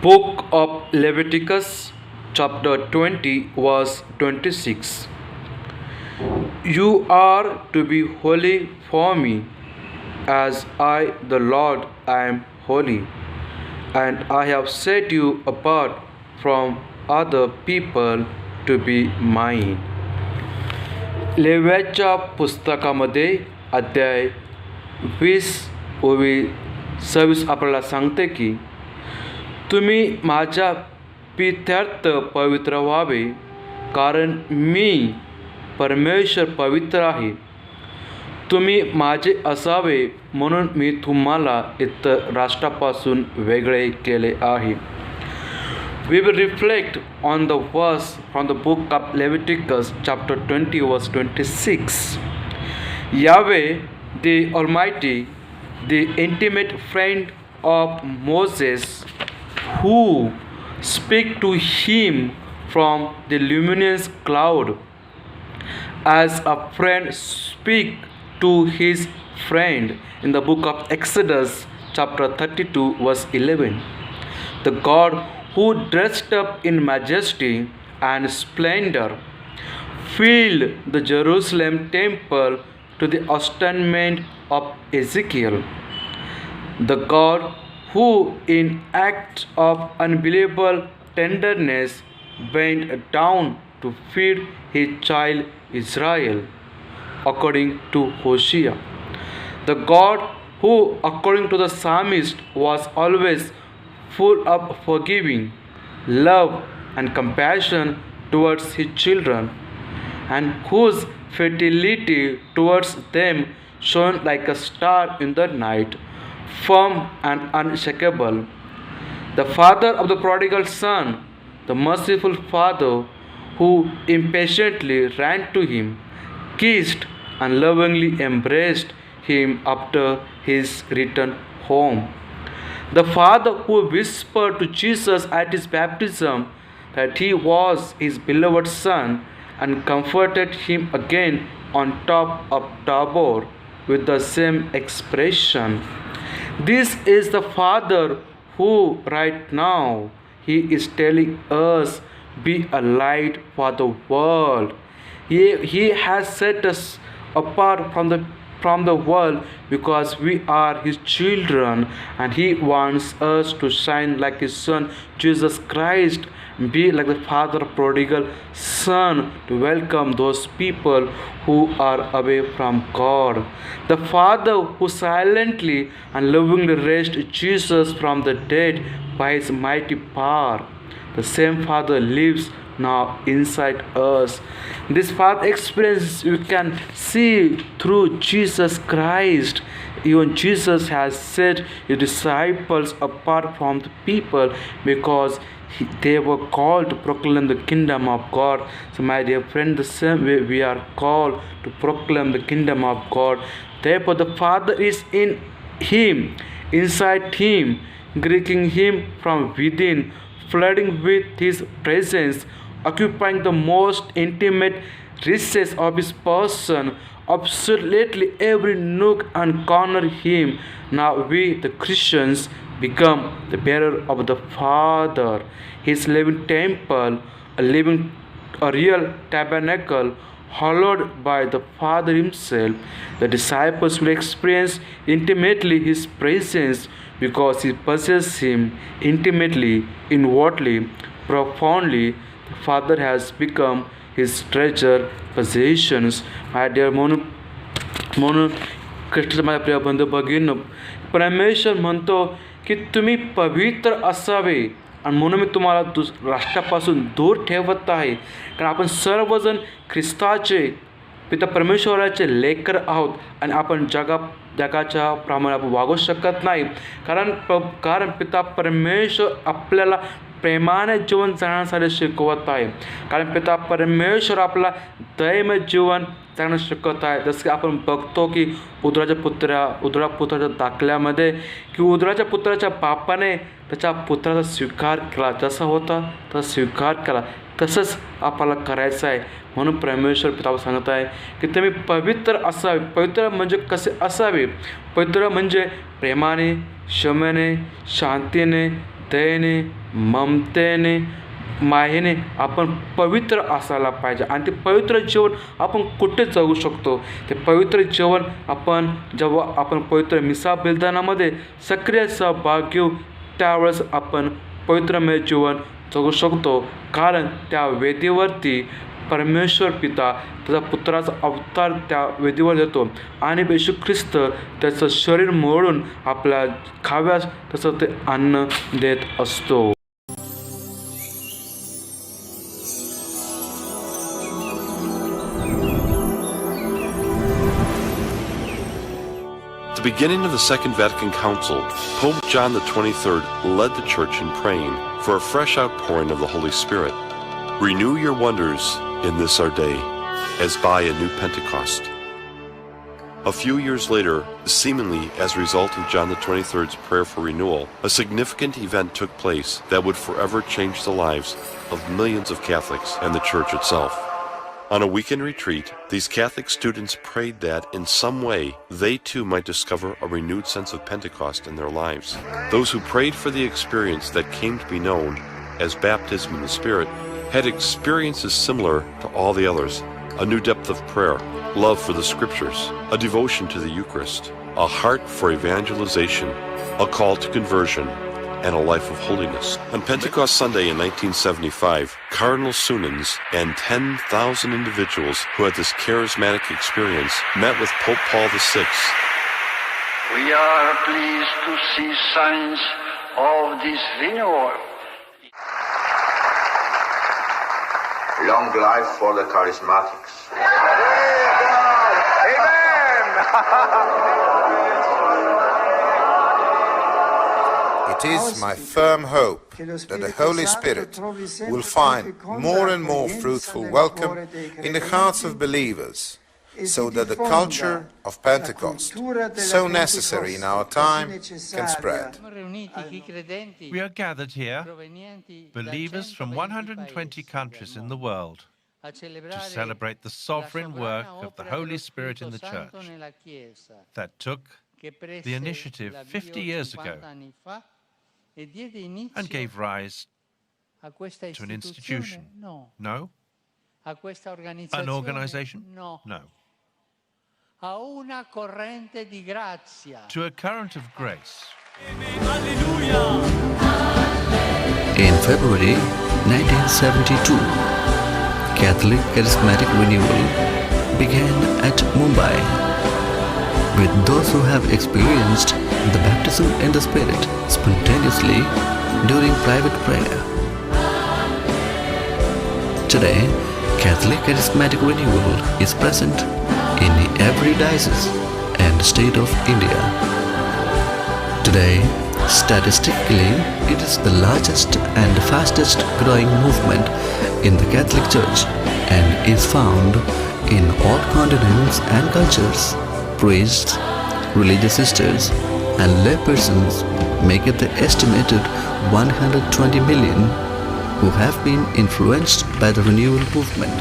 Book of Leviticus, chapter 20, verse 26. You are to be holy for me, as I, the Lord, am holy, and I have set you apart from other people to be mine. लेव्याच्या पुस्तकामध्ये अध्याय 20:26 आपल्याला सांगते की तुम्ही माझ्या प्रित्यर्थ पवित्र व्हावे, कारण मी परमेश्वर पवित्र आहे. तुम्ही माझे असावे म्हणून मी तुम्हाला इतर राष्ट्रापासून वेगळे केले आहे. We will reflect on the verse from the book of Leviticus chapter 20 verse 26. Yahweh the Almighty, the intimate friend of Moses, who speak to him from the luminous cloud, as a friend speak to his friend in the book of Exodus chapter 32 verse 11. The God who dressed up in majesty and splendor filled the Jerusalem temple to the astonishment of Ezekiel. The God who in acts of unbelievable tenderness bent down to feed his child Israel, according to Hosea. The God who, according to the psalmist, was always full of forgiving, love, and compassion towards his children, and whose fidelity towards them shone like a star in the night, firm and unshakable. The father of the prodigal son, the merciful father who impatiently ran to him, kissed and lovingly embraced him after his return home. The father who whispered to Jesus at his baptism that he was his beloved son and comforted him again on top of Tabor with the same expression. This is the Father who right now he is telling us, be a light for the world. He has set us apart from the world because we are his children, and he wants us to shine like his son Jesus Christ, be like the father prodigal son to welcome those people who are away from God. The father who silently and lovingly raised Jesus from the dead by his mighty power, the same father lives now inside us. This path experience you can see through Jesus Christ. Even Jesus has set his disciples apart from the people because they were called to proclaim the kingdom of God. So my dear friend, the same way we are called to proclaim the kingdom of God. Therefore the Father is in him, inside him, greeting him from within, flooding with his presence, occupying the most intimate recess of his person, absolutely every nook and corner him. Now we, the Christians, become the bearer of the Father, his living temple, a real tabernacle, hallowed by the Father himself. The disciples will experience intimately his presence because he possesses him intimately, inwardly, profoundly. The Father has become his treasure possessions. My dear म्हणून कृष्ण माझ्या प्रिय बंधू भगिनी, परमेश्वर म्हणतो की तुम्ही पवित्र असावे, आणि म्हणून मी तुम्हाला राष्ट्रापासून दूर ठेवत आहे. कारण आपण सर्वजण ख्रिस्ताचे पिता परमेश्वराचे लेकर आहोत, आणि आपण जगाच्या प्रमाणे आपण वागू शकत नाही. कारण पिता परमेश्वर आपल्याला प्रेमाने जीवन जगण्यासाठी शिकवत आहे. कारण पिता परमेश्वर आपला दयेमय जीवन जगणं शिकवत आहे. जसं की आपण बघतो की उद्रा पुत्राच्या दाखल्यामध्ये की उद्राच्या पुत्राच्या बापाने त्याच्या पुत्राचा स्वीकार केला, जसा होता तसा स्वीकार केला, तसंच आपल्याला करायचं आहे. म्हणून परमेश्वर पिता सांगत आहे की तुम्ही पवित्र असावे. पवित्र म्हणजे कसे असावे? पवित्र म्हणजे प्रेमाने, क्षमेने, शांतीने, दयेने, ममतेने, मायेने आपण पवित्र असायला पाहिजे. आणि ते पवित्र जीवन आपण कुठे जगू शकतो? ते पवित्र जीवन आपण जेव्हा आपण पवित्र मिसा बलिदानामध्ये सक्रिय सहभाग घेऊ, त्यावेळेस आपण पवित्रमय जीवन जगू शकतो. कारण त्या वेदीवरती परमेश्वर पिता त्याचा पुत्राचा अवतार त्या वेदीवर देतो आणि येशू ख्रिस्त त्याचं शरीर मोडून आपल्या खाव्यास तसं ते अन्न देत असतो. At the beginning of the Second Vatican Council, Pope John XXIII led the Church in praying for a fresh outpouring of the Holy Spirit. Renew your wonders in this our day, as by a new Pentecost. A few years later, seemingly as a result of John XXIII's prayer for renewal, a significant event took place that would forever change the lives of millions of Catholics and the Church itself. On a weekend retreat, these Catholic students prayed that, in some way, they too might discover a renewed sense of Pentecost in their lives. Those who prayed for the experience that came to be known as baptism in the Spirit had experiences similar to all the others: a new depth of prayer, love for the Scriptures, a devotion to the Eucharist, a heart for evangelization, a call to conversion, and a life of holiness. On Pentecost Sunday in 1975, Cardinal Sunens and 10,000 individuals who had this charismatic experience met with Pope Paul VI. We are pleased to see signs of this renewal. Long life for the charismatics. It is my firm hope that the Holy Spirit will find more and more fruitful welcome in the hearts of believers, so that the culture of Pentecost, so necessary in our time, can spread. We are gathered here, believers from 120 countries in the world, to celebrate the sovereign work of the Holy Spirit in the Church that took the initiative 50 years ago and gave rise to an institution. No? An organization? No. To a current of grace. In February 1972, Catholic Charismatic Renewal began at Mumbai, with those who have experienced the baptism in the Spirit spontaneously during private prayer. Today, Catholic Charismatic Renewal is present in every diocese and state of India. Today, statistically, it is the largest and fastest growing movement in the Catholic Church and is found in all continents and cultures. Priests, religious sisters, and laypersons make it the estimated 120 million who have been influenced by the renewal movement.